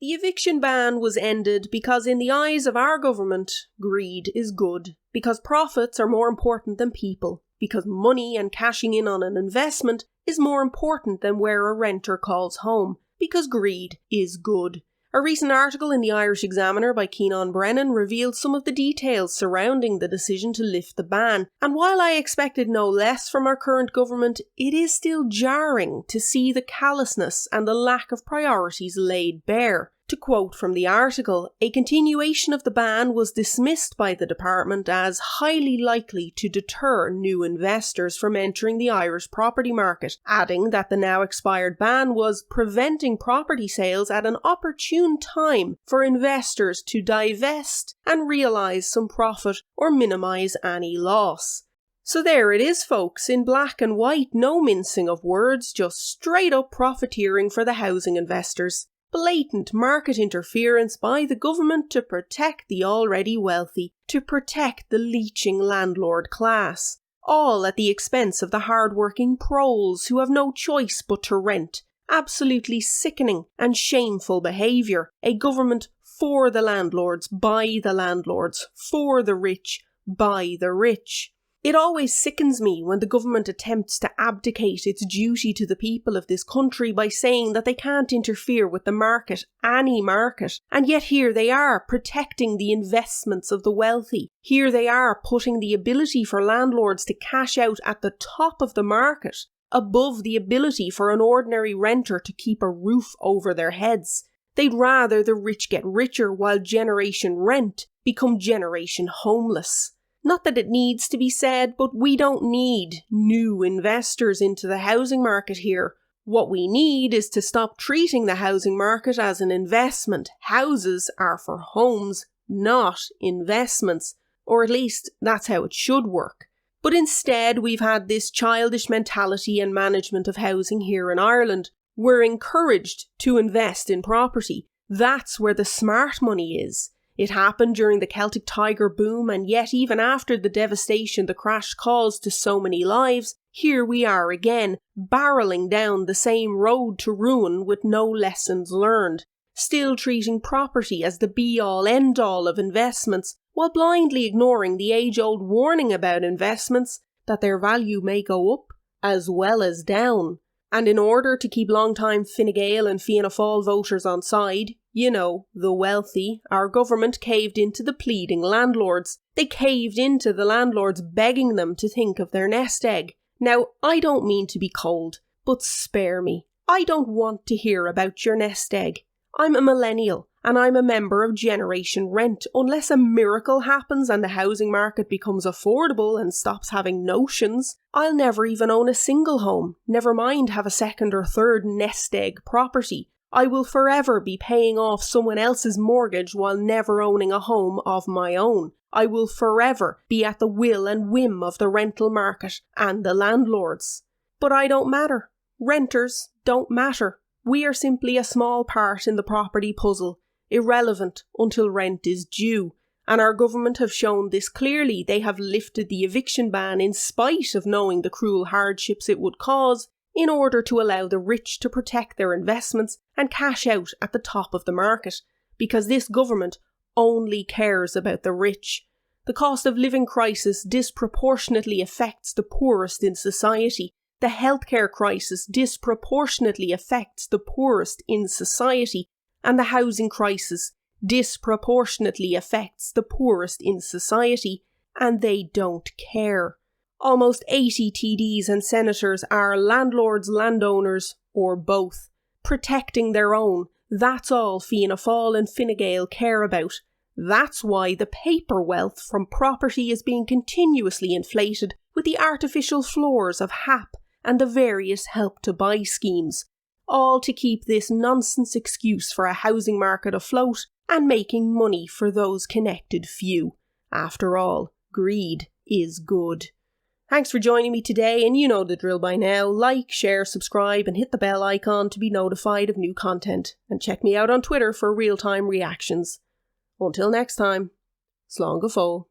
The eviction ban was ended because in the eyes of our government, greed is good, because profits are more important than people, because money and cashing in on an investment is more important than where a renter calls home, because greed is good. A recent article in the Irish Examiner by Cianan Brennan revealed some of the details surrounding the decision to lift the ban, and while I expected no less from our current government, it is still jarring to see the callousness and the lack of priorities laid bare. To quote from the article, a continuation of the ban was dismissed by the department as highly likely to deter new investors from entering the Irish property market, adding that the now expired ban was preventing property sales at an opportune time for investors to divest and realise some profit or minimise any loss. So there it is, folks, in black and white, no mincing of words, just straight up profiteering for the housing investors. Blatant market interference by the government to protect the already wealthy, to protect the leeching landlord class, all at the expense of the hard-working proles who have no choice but to rent. Absolutely sickening and shameful behaviour. A government for the landlords, by the landlords, for the rich, by the rich. It always sickens me when the government attempts to abdicate its duty to the people of this country by saying that they can't interfere with the market, any market, and yet here they are protecting the investments of the wealthy. Here they are putting the ability for landlords to cash out at the top of the market, above the ability for an ordinary renter to keep a roof over their heads. They'd rather the rich get richer while Generation Rent become Generation Homeless. Not that it needs to be said, but we don't need new investors into the housing market here. What we need is to stop treating the housing market as an investment. Houses are for homes, not investments. Or at least that's how it should work. But instead we've had this childish mentality and management of housing here in Ireland. We're encouraged to invest in property. That's where the smart money is. It happened during the Celtic Tiger boom, and yet even after the devastation the crash caused to so many lives, here we are again, barrelling down the same road to ruin with no lessons learned, still treating property as the be-all end-all of investments, while blindly ignoring the age-old warning about investments that their value may go up as well as down. And in order to keep long-time Fine Gael and Fianna Fáil voters on side, you know, the wealthy, our government caved into the pleading landlords. They caved into the landlords begging them to think of their nest egg. Now, I don't mean to be cold, but spare me. I don't want to hear about your nest egg. I'm a millennial, and I'm a member of Generation Rent. Unless a miracle happens and the housing market becomes affordable and stops having notions, I'll never even own a single home, never mind have a second or third nest egg property. I will forever be paying off someone else's mortgage while never owning a home of my own. I will forever be at the will and whim of the rental market and the landlords. But I don't matter. Renters don't matter. We are simply a small part in the property puzzle, irrelevant until rent is due. And our government have shown this clearly. They have lifted the eviction ban in spite of knowing the cruel hardships it would cause, in order to allow the rich to protect their investments and cash out at the top of the market, because this government only cares about the rich. The cost of living crisis disproportionately affects the poorest in society. The healthcare crisis disproportionately affects the poorest in society, and the housing crisis disproportionately affects the poorest in society, and they don't care. Almost 80 TDs and senators are landlords, landowners, or both. Protecting their own, that's all Fianna Fáil and Fine Gael care about. That's why the paper wealth from property is being continuously inflated with the artificial floors of HAP and the various Help to Buy schemes, all to keep this nonsense excuse for a housing market afloat and making money for those connected few. After all, greed is good. Thanks for joining me today, and you know the drill by now. Like, share, subscribe, and hit the bell icon to be notified of new content. And check me out on Twitter for real-time reactions. Until next time, slán go fóill.